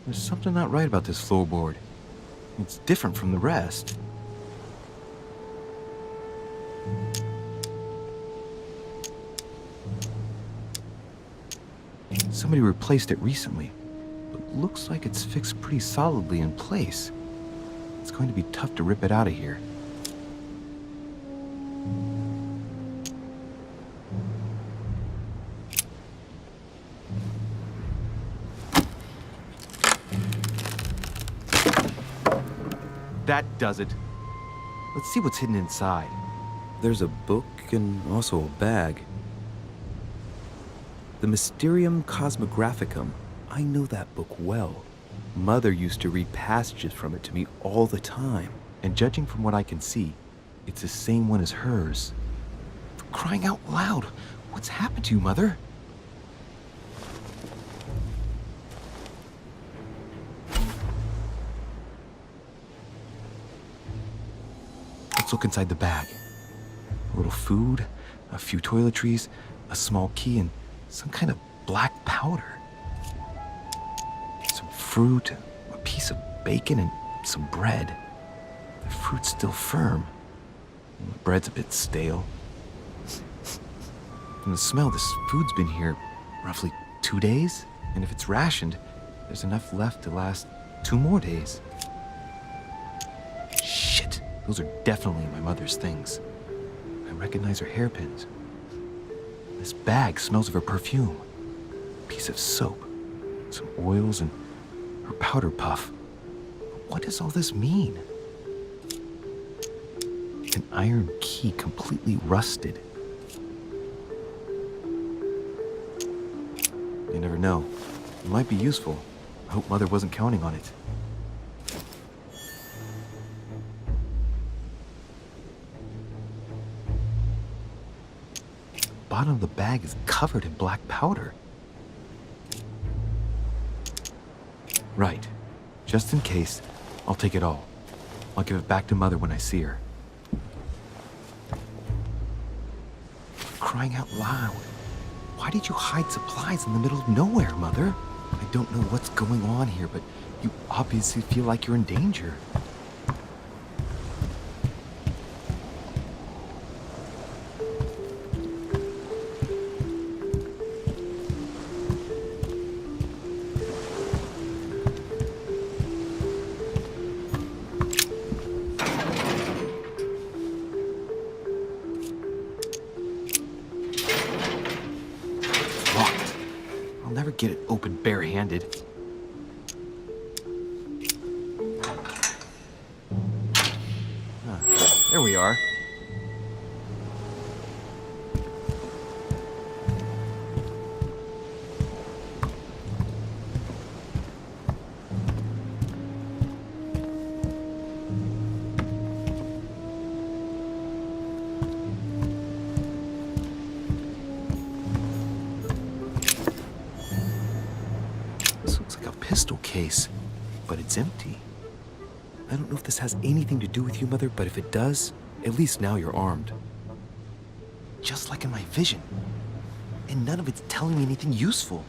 There's something not right about this floorboard. It's different from the rest. Somebody replaced it recently, but looks like it's fixed pretty solidly in place. It's going to be tough to rip it out of here. That does it. Let's see what's hidden inside. There's a book and also a bag. The Mysterium Cosmographicum. I know that book well. Mother used to read passages from it to me all the time. And judging from what I can see, it's the same one as hers. For crying out loud, what's happened to you, Mother? Let's look inside the bag. A little food, a few toiletries, a small key, and some kind of black powder. Some fruit, a piece of bacon, and some bread. The fruit's still firm. And the bread's a bit stale. From the smell, this food's been here roughly 2 days. And if it's rationed, there's enough left to last 2 more days. Shit, those are definitely my mother's things. I recognize her hairpins. This bag smells of her perfume. A piece of soap, some oils, and her powder puff. What does all this mean? An iron key completely rusted. You never know. It might be useful. I hope Mother wasn't counting on it. The bottom of the bag is covered in black powder. Right. Just in case, I'll take it all. I'll give it back to Mother when I see her. Crying out loud. Why did you hide supplies in the middle of nowhere, Mother? I don't know what's going on here, but you obviously feel like you're in danger. Get it open barehanded. There we are. Pistol case, but it's empty. I don't know if this has anything to do with you, Mother, but if it does, at least now you're armed. Just like in my vision. And none of it's telling me anything useful.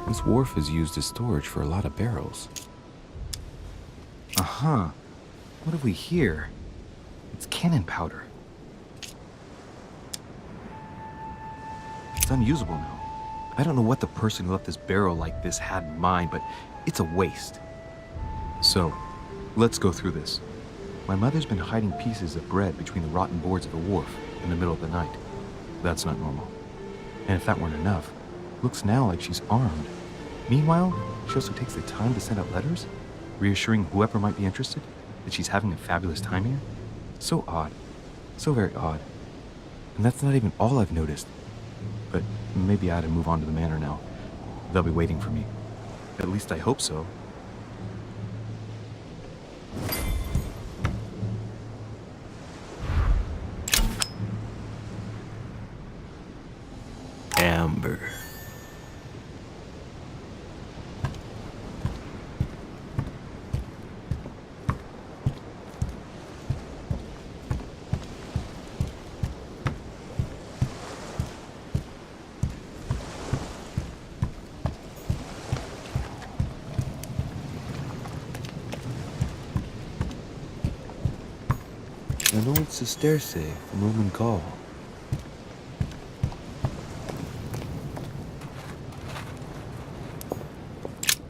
This wharf is used as storage for a lot of barrels. Uh-huh. What have we here? It's cannon powder. It's unusable now. I don't know what the person who left this barrel like this had in mind, but it's a waste. So, let's go through this. My mother's been hiding pieces of bread between the rotten boards of the wharf in the middle of the night. That's not normal. And if that weren't enough, looks now like she's armed. Meanwhile, she also takes the time to send out letters, reassuring whoever might be interested that she's having a fabulous time here. So odd. So very odd. And that's not even all I've noticed. But maybe I ought to move on to the manor now. They'll be waiting for me. At least I hope so. Amber. An old sesterce from Roman Gaul.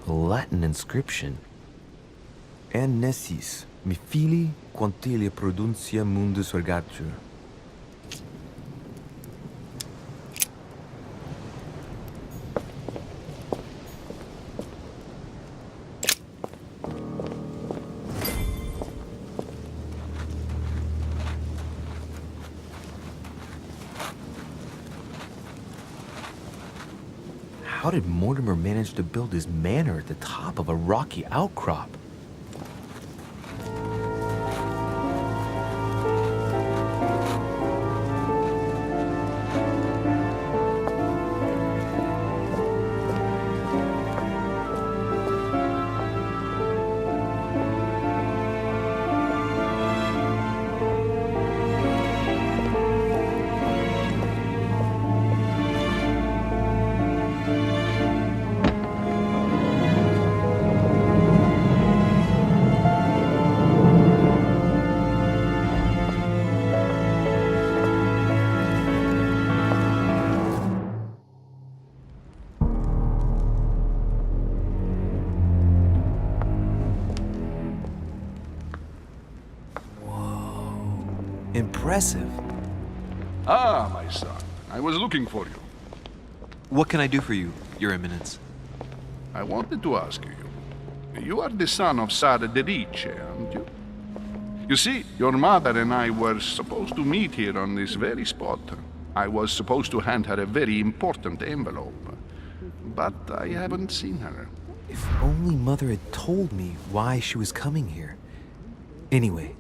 A Latin inscription. An nessis, mi fili quantilia produncia mundus ergatur. How did Mortimer manage to build his manor at the top of a rocky outcrop? Impressive. Ah, my son. I was looking for you. What can I do for you, Your Eminence? I wanted to ask you. You are the son of Sara de Ricci, aren't you? You see, your mother and I were supposed to meet here on this very spot. I was supposed to hand her a very important envelope. But I haven't seen her. If only Mother had told me why she was coming here. Anyway,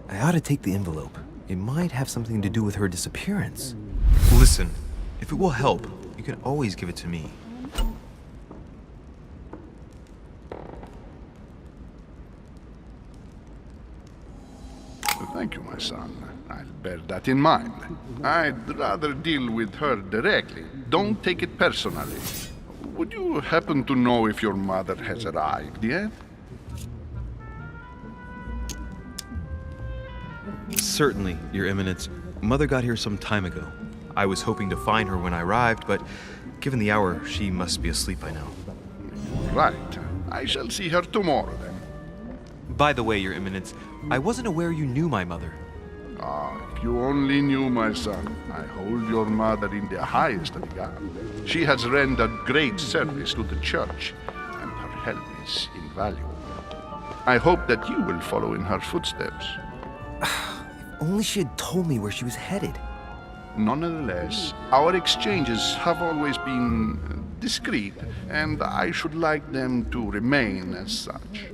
I ought to take the envelope. It might have something to do with her disappearance. Listen, if it will help, you can always give it to me. Thank you, my son. I'll bear that in mind. I'd rather deal with her directly. Don't take it personally. Would you happen to know if your mother has arrived yet? Certainly, Your Eminence. Mother got here some time ago. I was hoping to find her when I arrived, but given the hour, she must be asleep by now. Right. I shall see her tomorrow, then. By the way, Your Eminence, I wasn't aware you knew my mother. Ah, if you only knew, my son. I hold your mother in the highest regard. She has rendered great service to the church, and her help is invaluable. I hope that you will follow in her footsteps. Only she had told me where she was headed. Nonetheless, our exchanges have always been discreet, and I should like them to remain as such.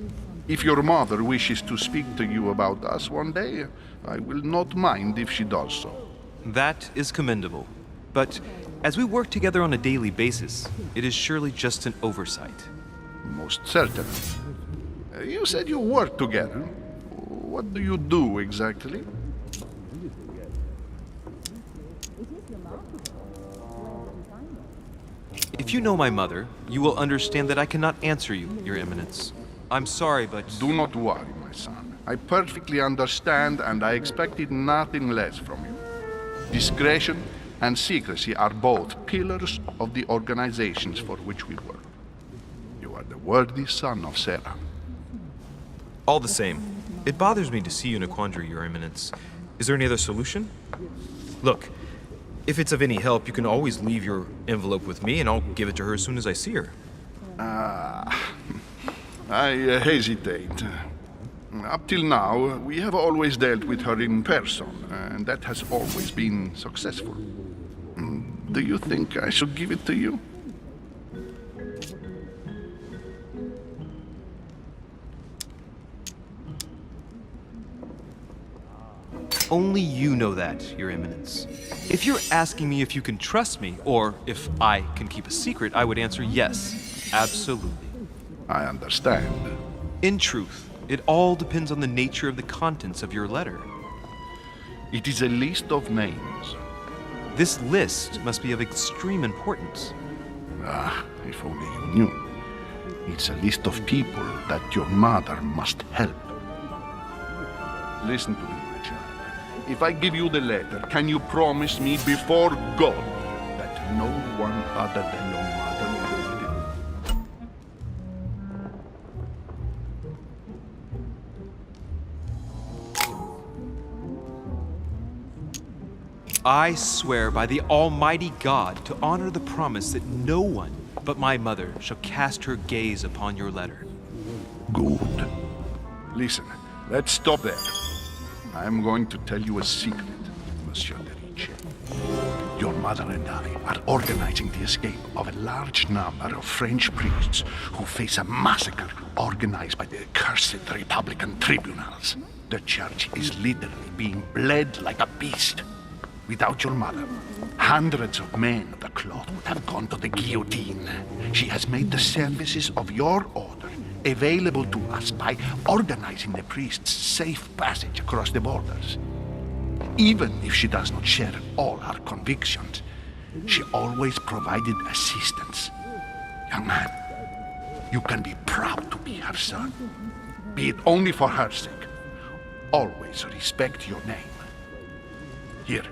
If your mother wishes to speak to you about us one day, I will not mind if she does so. That is commendable. But as we work together on a daily basis, it is surely just an oversight. Most certainly. You said you work together. What do you do exactly? If you know my mother, you will understand that I cannot answer you, Your Eminence. I'm sorry, but... Do not worry, my son. I perfectly understand, and I expected nothing less from you. Discretion and secrecy are both pillars of the organizations for which we work. You are the worthy son of Sarah. All the same, it bothers me to see you in a quandary, Your Eminence. Is there any other solution? Look, if it's of any help, you can always leave your envelope with me, and I'll give it to her as soon as I see her. I hesitate. Up till now, we have always dealt with her in person, and that has always been successful. Do you think I should give it to you? Only you know that, Your Eminence. If you're asking me if you can trust me, or if I can keep a secret, I would answer yes, absolutely. I understand. In truth, it all depends on the nature of the contents of your letter. It is a list of names. This list must be of extreme importance. Ah, if only you knew. It's a list of people that your mother must help. Listen to me, my child. If I give you the letter, can you promise me before God that no one other than your mother will read it? I swear by the Almighty God to honor the promise that no one but my mother shall cast her gaze upon your letter. Good. Listen, let's stop there. I'm going to tell you a secret, Monsieur de Ricci. Your mother and I are organizing the escape of a large number of French priests who face a massacre organized by the accursed Republican tribunals. The church is literally being bled like a beast. Without your mother, hundreds of men of the cloth would have gone to the guillotine. She has made the services of your order available to us by organizing the priests' safe passage across the borders. Even if she does not share all our convictions, she always provided assistance. Young man, you can be proud to be her son. Be it only for her sake. Always respect your name. Here,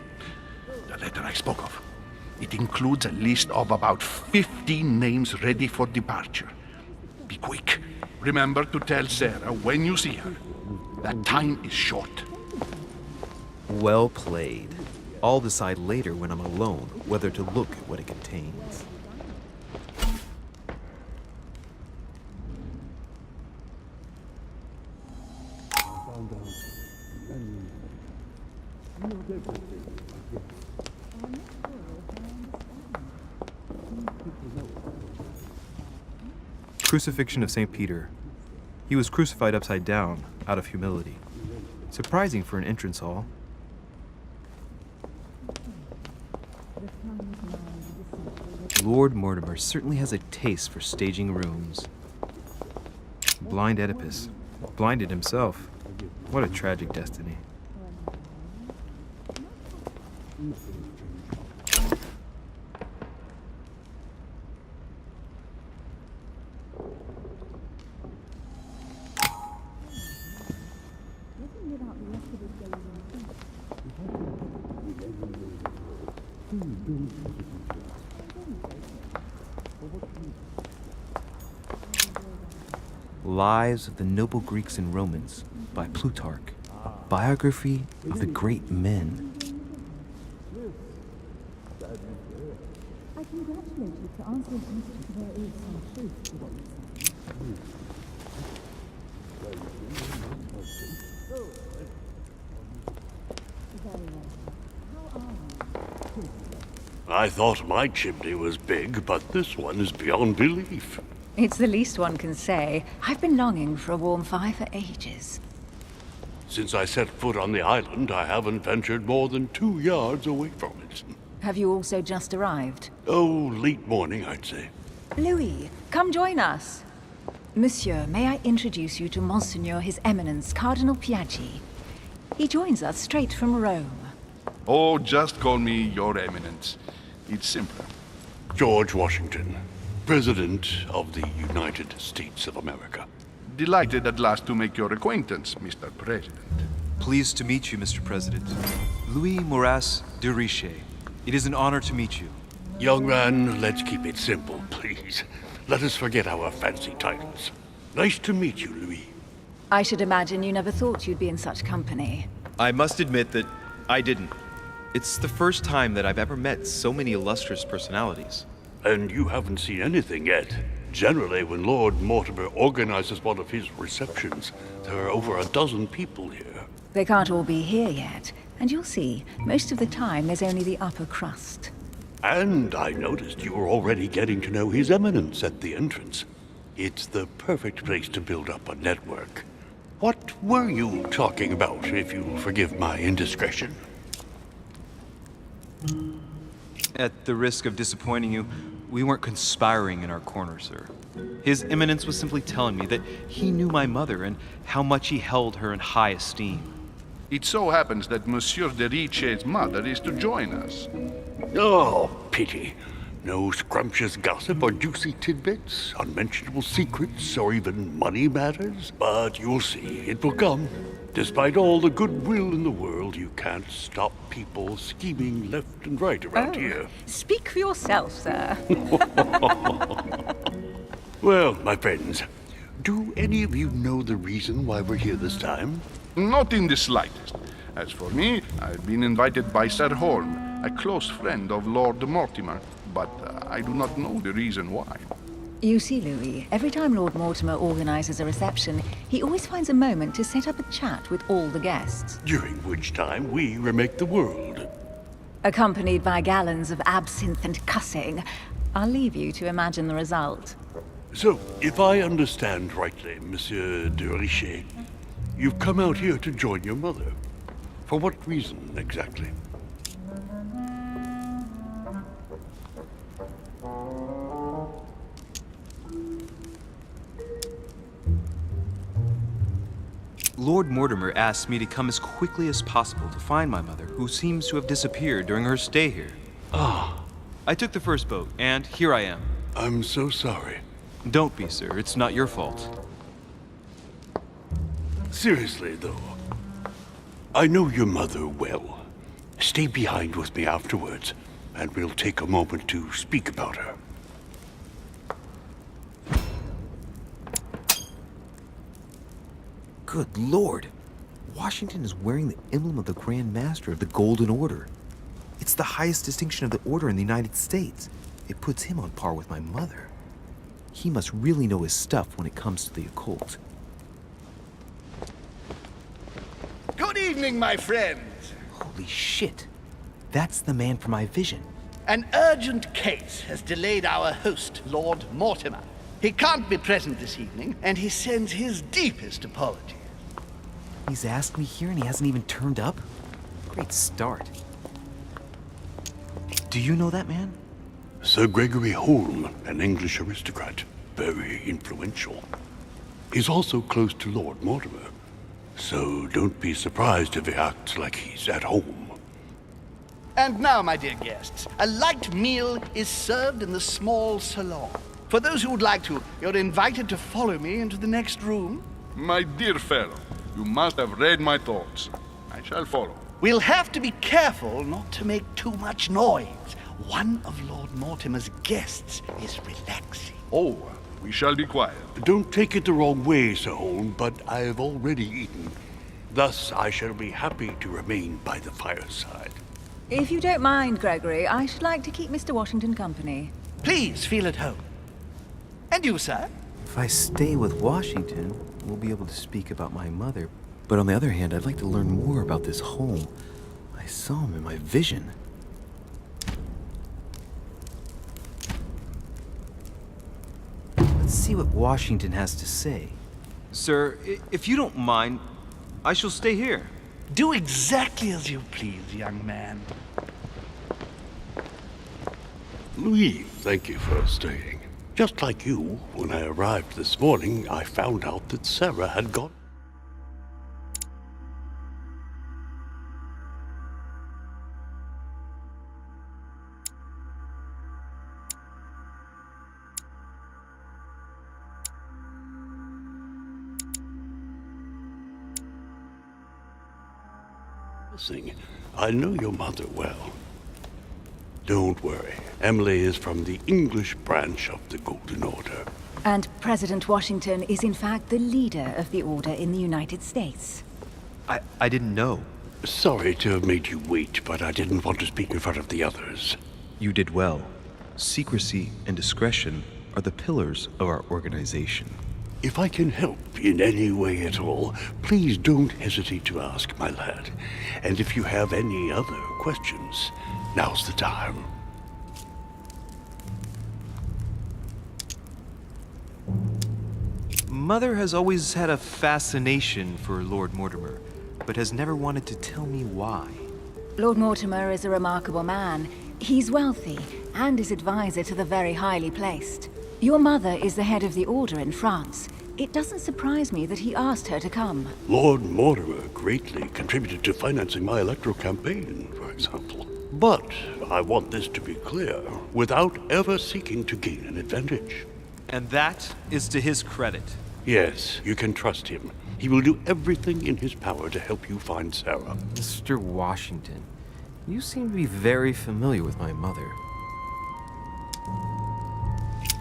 the letter I spoke of. It includes a list of about 15 names ready for departure. Be quick. Remember to tell Sarah when you see her. That time is short. Well played. I'll decide later when I'm alone whether to look at what it contains. Crucifixion of St. Peter. He was crucified upside down, out of humility. Surprising for an entrance hall. Lord Mortimer certainly has a taste for staging rooms. Blind Oedipus. Blinded himself. What a tragic destiny. Lives of the Noble Greeks and Romans by Plutarch. Biography of the Great Men. I congratulate you for answering questions. There is some truth to what you say. Very well. How are you? I thought my chimney was big, but this one is beyond belief. It's the least one can say. I've been longing for a warm fire for ages. Since I set foot on the island, I haven't ventured more than 2 yards away from it. Have you also just arrived? Oh, late morning, I'd say. Louis, come join us. Monsieur, may I introduce you to Monseigneur His Eminence, Cardinal Piaggi. He joins us straight from Rome. Oh, just call me Your Eminence. It's simpler. George Washington, President of the United States of America. Delighted at last to make your acquaintance, Mr. President. Pleased to meet you, Mr. President. Louis Moras de Ricci. It is an honor to meet you. Young man, let's keep it simple, please. Let us forget our fancy titles. Nice to meet you, Louis. I should imagine you never thought you'd be in such company. I must admit that I didn't. It's the first time that I've ever met so many illustrious personalities. And you haven't seen anything yet. Generally, when Lord Mortimer organizes one of his receptions, there are over a dozen people here. They can't all be here yet, and you'll see, most of the time there's only the upper crust. And I noticed you were already getting to know His Eminence at the entrance. It's the perfect place to build up a network. What were you talking about, if you'll forgive my indiscretion? At the risk of disappointing you, we weren't conspiring in our corner, sir. His Eminence was simply telling me that he knew my mother and how much he held her in high esteem. It so happens that Monsieur de Ricci's mother is to join us. Oh, pity. No scrumptious gossip or juicy tidbits, unmentionable secrets, or even money matters. But you'll see, it will come. Despite all the goodwill in the world, you can't stop people scheming left and right around here. Speak for yourself, sir. Well, my friends, do any of you know the reason why we're here this time? Not in the slightest. As for me, I've been invited by Sir Holm, a close friend of Lord Mortimer, but I do not know the reason why. You see, Louis, every time Lord Mortimer organizes a reception, he always finds a moment to set up a chat with all the guests. During which time we remake the world. Accompanied by gallons of absinthe and cussing. I'll leave you to imagine the result. So, if I understand rightly, Monsieur de Richet, you've come out here to join your mother. For what reason, exactly? Lord Mortimer asked me to come as quickly as possible to find my mother, who seems to have disappeared during her stay here. Ah. I took the first boat, and here I am. I'm so sorry. Don't be, sir. It's not your fault. Seriously, though, I know your mother well. Stay behind with me afterwards, and we'll take a moment to speak about her. Good Lord! Washington is wearing the emblem of the Grand Master of the Golden Order. It's the highest distinction of the Order in the United States. It puts him on par with my mother. He must really know his stuff when it comes to the occult. Good evening, my friends. Holy shit! That's the man from my vision. An urgent case has delayed our host, Lord Mortimer. He can't be present this evening, and he sends his deepest apologies. He's asked me here and he hasn't even turned up? Great start. Do you know that man? Sir Gregory Holm, an English aristocrat, very influential. He's also close to Lord Mortimer, so don't be surprised if he acts like he's at home. And now, my dear guests, a light meal is served in the small salon. For those who would like to, you're invited to follow me into the next room. My dear fellow, you must have read my thoughts. I shall follow. We'll have to be careful not to make too much noise. One of Lord Mortimer's guests is relaxing. Oh, we shall be quiet. Don't take it the wrong way, Sir Holm, but I've already eaten. Thus, I shall be happy to remain by the fireside. If you don't mind, Gregory, I should like to keep Mr. Washington company. Please feel at home. And you, sir? If I stay with Washington, we'll be able to speak about my mother. But on the other hand, I'd like to learn more about this home. I saw him in my vision. Let's see what Washington has to say. Sir, if you don't mind, I shall stay here. Do exactly as you please, young man. Louis, thank you for staying. Just like you, when I arrived this morning, I found out that Sarah had gone. I know your mother well. Don't worry. Emily is from the English branch of the Golden Order. And President Washington is in fact the leader of the Order in the United States. I didn't know. Sorry to have made you wait, but I didn't want to speak in front of the others. You did well. Secrecy and discretion are the pillars of our organization. If I can help in any way at all, please don't hesitate to ask, my lad. And if you have any other questions, now's the time. Mother has always had a fascination for Lord Mortimer, but has never wanted to tell me why. Lord Mortimer is a remarkable man. He's wealthy and is advisor to the very highly placed. Your mother is the head of the Order in France. It doesn't surprise me that he asked her to come. Lord Mortimer greatly contributed to financing my electoral campaign, for example. But I want this to be clear, without ever seeking to gain an advantage. And that is to his credit. Yes, you can trust him. He will do everything in his power to help you find Sarah. Mr. Washington, you seem to be very familiar with my mother.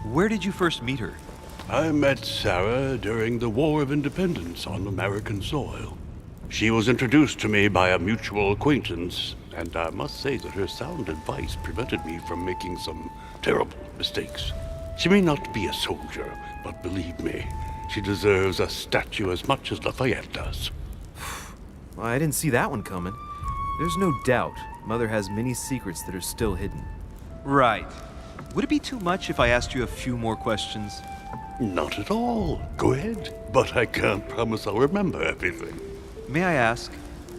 Where did you first meet her? I met Sarah during the War of Independence on American soil. She was introduced to me by a mutual acquaintance, and I must say that her sound advice prevented me from making some terrible mistakes. She may not be a soldier, but believe me, she deserves a statue as much as Lafayette does. Well, I didn't see that one coming. There's no doubt Mother has many secrets that are still hidden. Right. Would it be too much if I asked you a few more questions? Not at all. Go ahead. But I can't promise I'll remember everything. May I ask,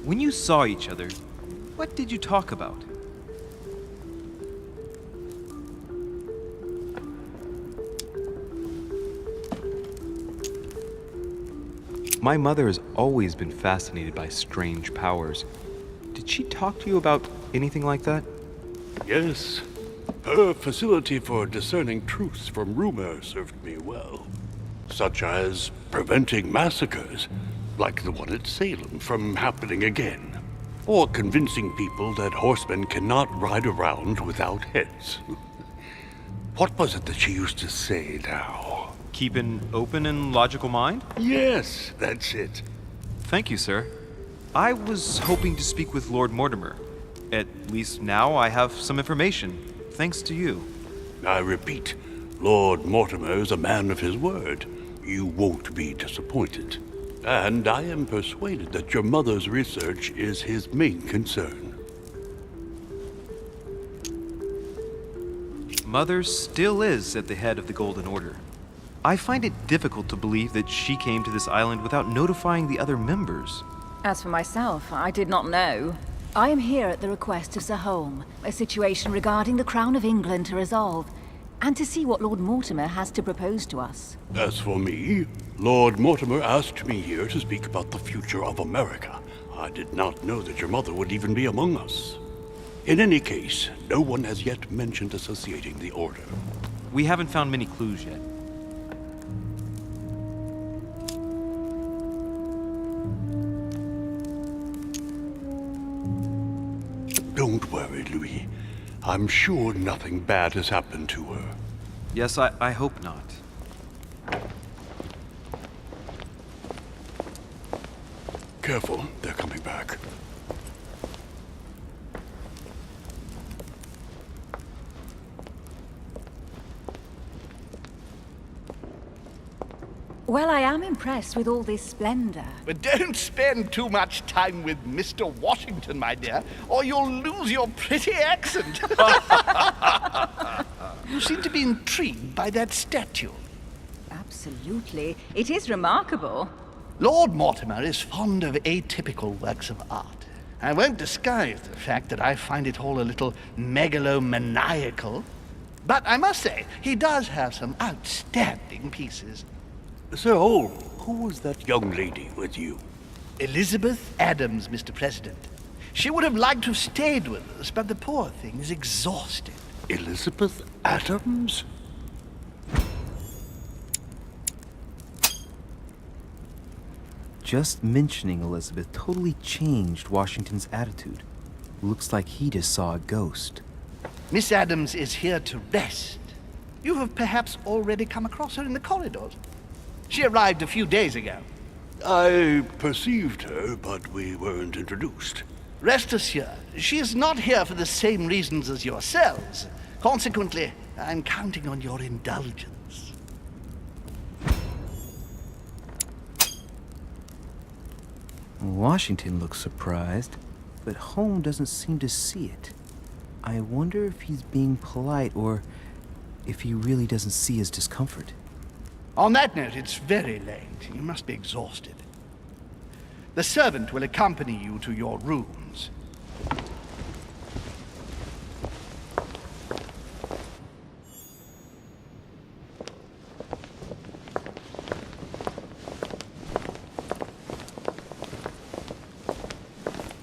when you saw each other, what did you talk about? My mother has always been fascinated by strange powers. Did she talk to you about anything like that? Yes. Her facility for discerning truths from rumor served me well. Such as preventing massacres, like the one at Salem, from happening again. Or convincing people that horsemen cannot ride around without heads. What was it that she used to say now? Keep an open and logical mind? Yes, that's it. Thank you, sir. I was hoping to speak with Lord Mortimer. At least now I have some information, thanks to you. I repeat, Lord Mortimer is a man of his word. You won't be disappointed. And I am persuaded that your mother's research is his main concern. Mother still is at the head of the Golden Order. I find it difficult to believe that she came to this island without notifying the other members. As for myself, I did not know. I am here at the request of Sir Holm, a situation regarding the Crown of England to resolve, and to see what Lord Mortimer has to propose to us. As for me, Lord Mortimer asked me here to speak about the future of America. I did not know that your mother would even be among us. In any case, no one has yet mentioned associating the Order. We haven't found many clues yet. Don't worry, Louis. I'm sure nothing bad has happened to her. Yes, I hope not. Careful, they're coming back. Well, I am impressed with all this splendor. But don't spend too much time with Mr. Washington, my dear, or you'll lose your pretty accent. You seem to be intrigued by that statue. Absolutely. It is remarkable. Lord Mortimer is fond of atypical works of art. I won't disguise the fact that I find it all a little megalomaniacal. But I must say, he does have some outstanding pieces. Sir Holm, who was that young lady with you? Elizabeth Adams, Mr. President. She would have liked to have stayed with us, but the poor thing is exhausted. Elizabeth Adams? Just mentioning Elizabeth totally changed Washington's attitude. Looks like he just saw a ghost. Miss Adams is here to rest. You have perhaps already come across her in the corridors. She arrived a few days ago. I perceived her, but we weren't introduced. Rest assured, she is not here for the same reasons as yourselves. Consequently, I'm counting on your indulgence. Washington looks surprised, but Holm doesn't seem to see it. I wonder if he's being polite or if he really doesn't see his discomfort. On that note, it's very late. You must be exhausted. The servant will accompany you to your rooms.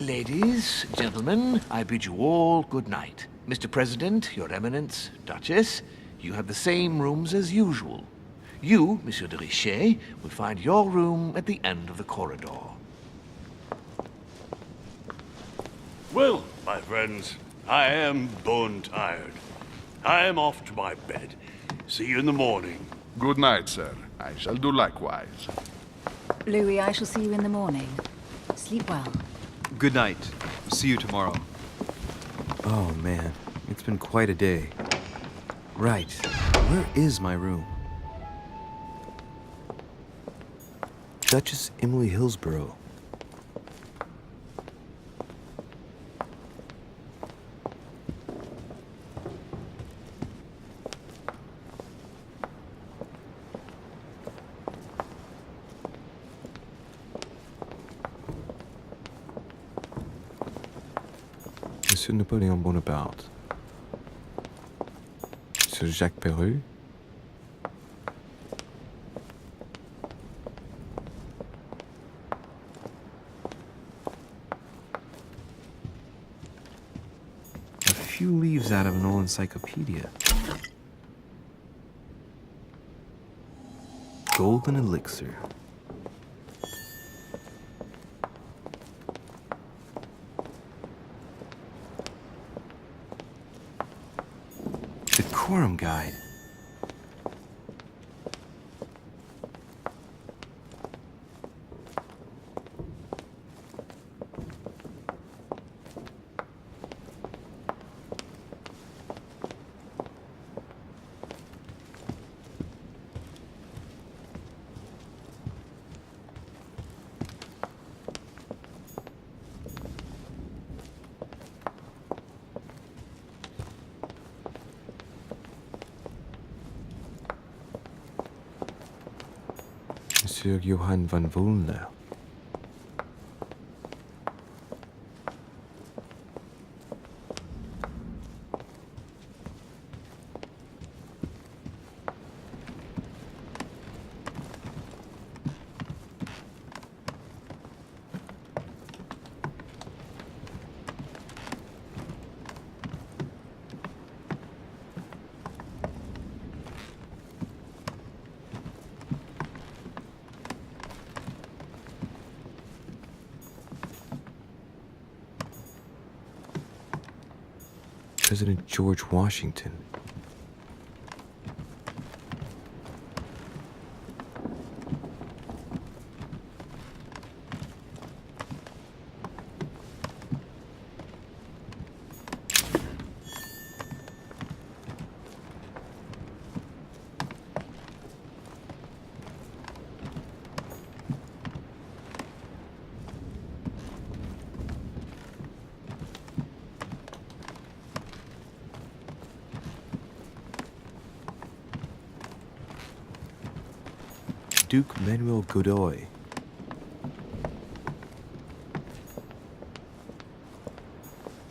Ladies, gentlemen, I bid you all good night. Mr. President, Your Eminence, Duchess, you have the same rooms as usual. You, Monsieur de Richet, will find your room at the end of the corridor. Well, my friends, I am bone tired. I am off to my bed. See you in the morning. Good night, sir. I shall do likewise. Louis, I shall see you in the morning. Sleep well. Good night. See you tomorrow. Oh, man. It's been quite a day. Right. Where is my room? Duchess Emily Hillsborough. Monsieur Napoléon Bonaparte. Monsieur Jacques Perru. A few leaves out of an old encyclopedia. Golden elixir. Decorum guide. Monsieur Johann van Volner. President George Washington. Duke Manuel Godoy.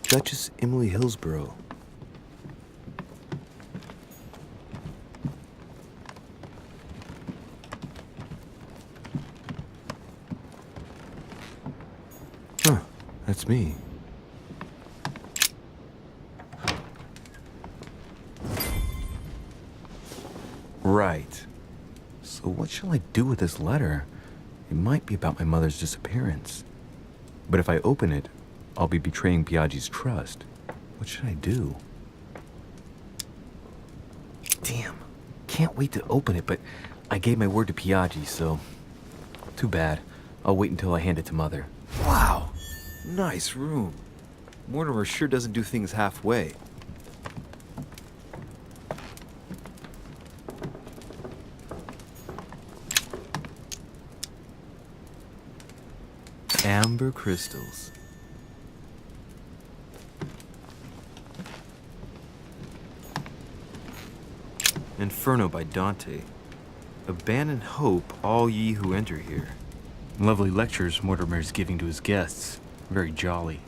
Duchess Emily Hillsborough. Huh, that's me. Right. So what shall I do with this letter? It might be about my mother's disappearance. But if I open it, I'll be betraying Piaggi's trust. What should I do? Damn. Can't wait to open it, but I gave my word to Piaggi, so... Too bad. I'll wait until I hand it to Mother. Wow! Nice room. Mortimer sure doesn't do things halfway. Amber crystals. Inferno by Dante. Abandon hope, all ye who enter here. Lovely lectures Mortimer's giving to his guests. Very jolly.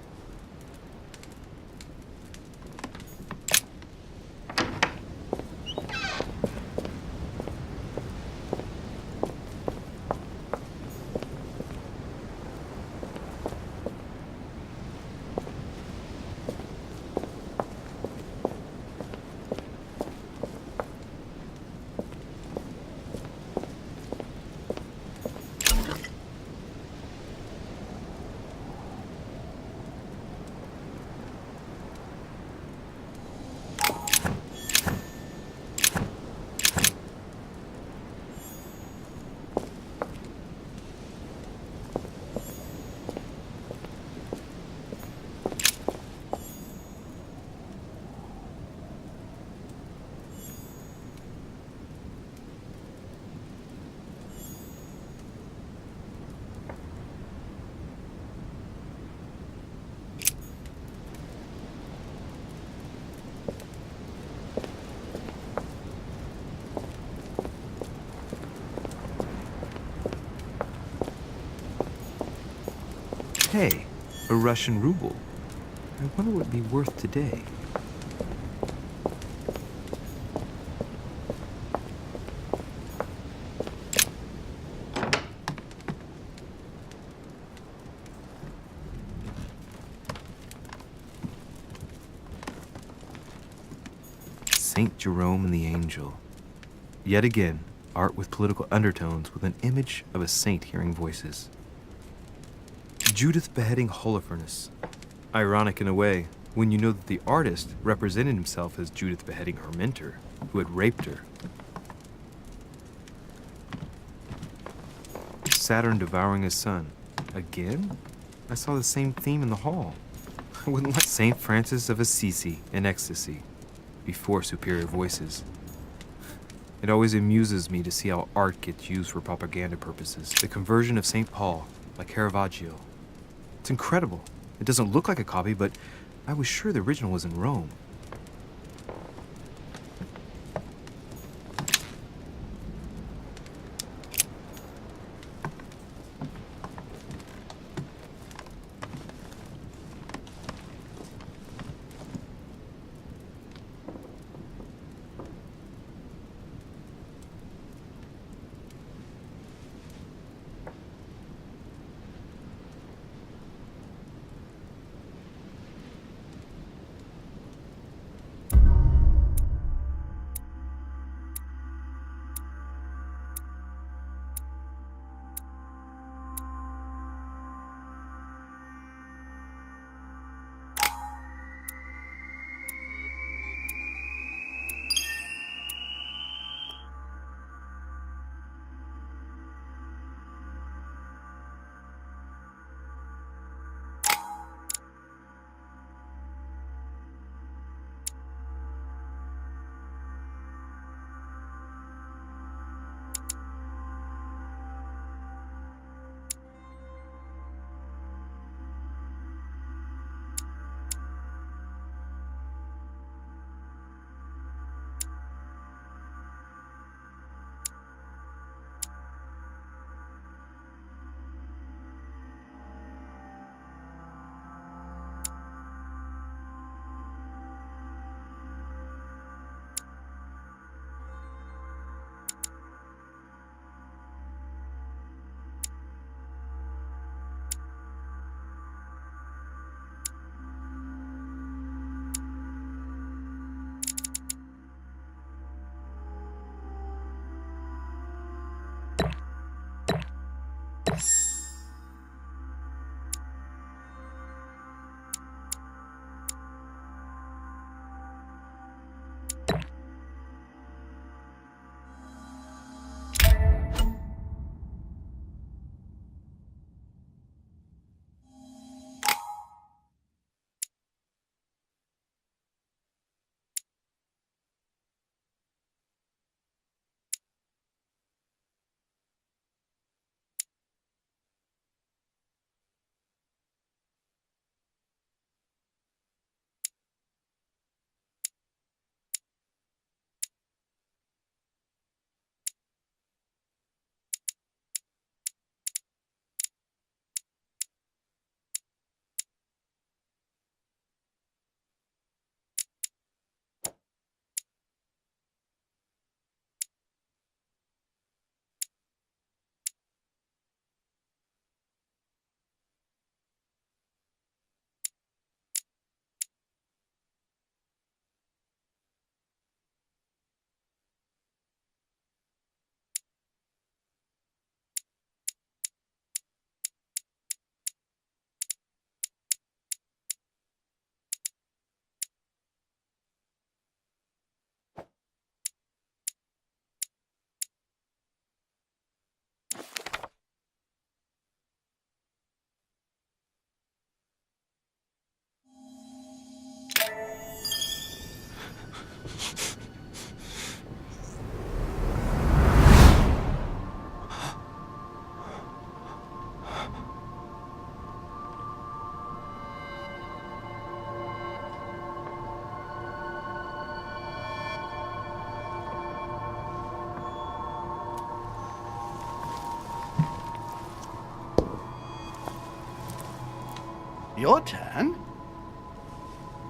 Hey, a Russian ruble. I wonder what it'd be worth today. Saint Jerome and the Angel. Yet again, art with political undertones with an image of a saint hearing voices. Judith beheading Holofernes. Ironic in a way, when you know that the artist represented himself as Judith beheading her mentor, who had raped her. Saturn devouring his son. Again? I saw the same theme in the hall. I wouldn't let Saint Francis of Assisi in ecstasy before superior voices. It always amuses me to see how art gets used for propaganda purposes. The conversion of St. Paul by Caravaggio. It's incredible. It doesn't look like a copy, but I was sure the original was in Rome. Your turn.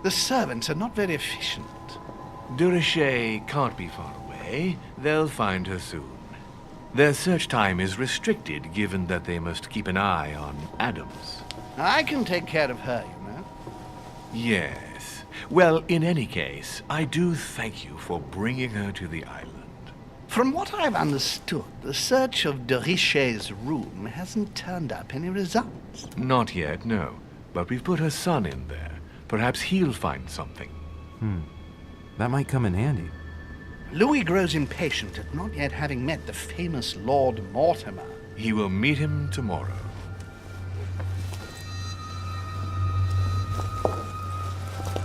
The servants are not very efficient. Dicision can't be far away. They'll find her soon. Their search time is restricted, given that they must keep an eye on Adams. I can take care of her, you know. Yes. Well, in any case, I do thank you for bringing her to the island. From what I've understood, the search of Dicision's room hasn't turned up any results. Not yet, no. But we've put her son in there. Perhaps he'll find something. That might come in handy. Louis grows impatient at not yet having met the famous Lord Mortimer. He will meet him tomorrow.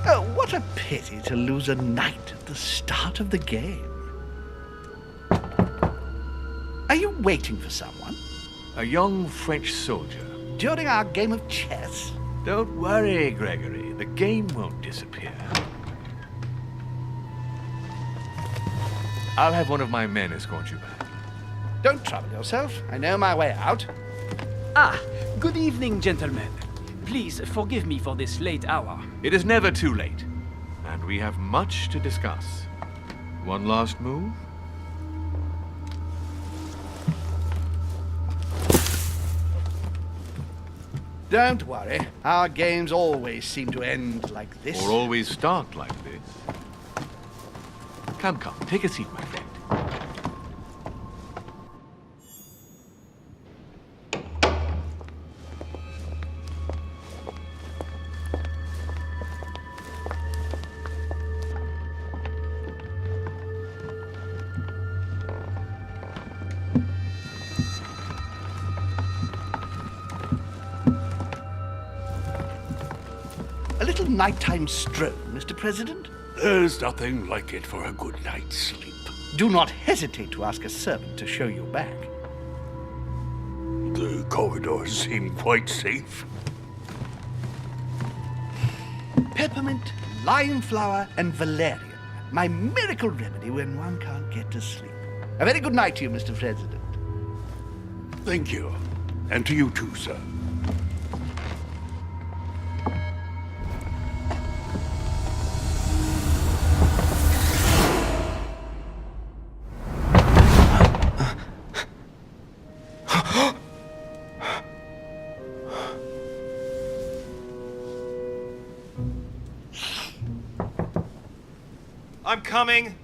Oh, what a pity to lose a knight at the start of the game. Are you waiting for someone? A young French soldier. During our game of chess? Don't worry, Gregory. The game won't disappear. I'll have one of my men escort you back. Don't trouble yourself. I know my way out. Ah, good evening, gentlemen. Please forgive me for this late hour. It is never too late, and we have much to discuss. One last move? Don't worry. Our games always seem to end like this. Or always start like this. Come, take a seat, my friend. A little nighttime stroll, Mr. President? There's nothing like it for a good night's sleep. Do not hesitate to ask a servant to show you back. The corridors seem quite safe. Peppermint, lime flower, and valerian. My miracle remedy when one can't get to sleep. A very good night to you, Mr. President. Thank you. And to you too, sir. I'm coming.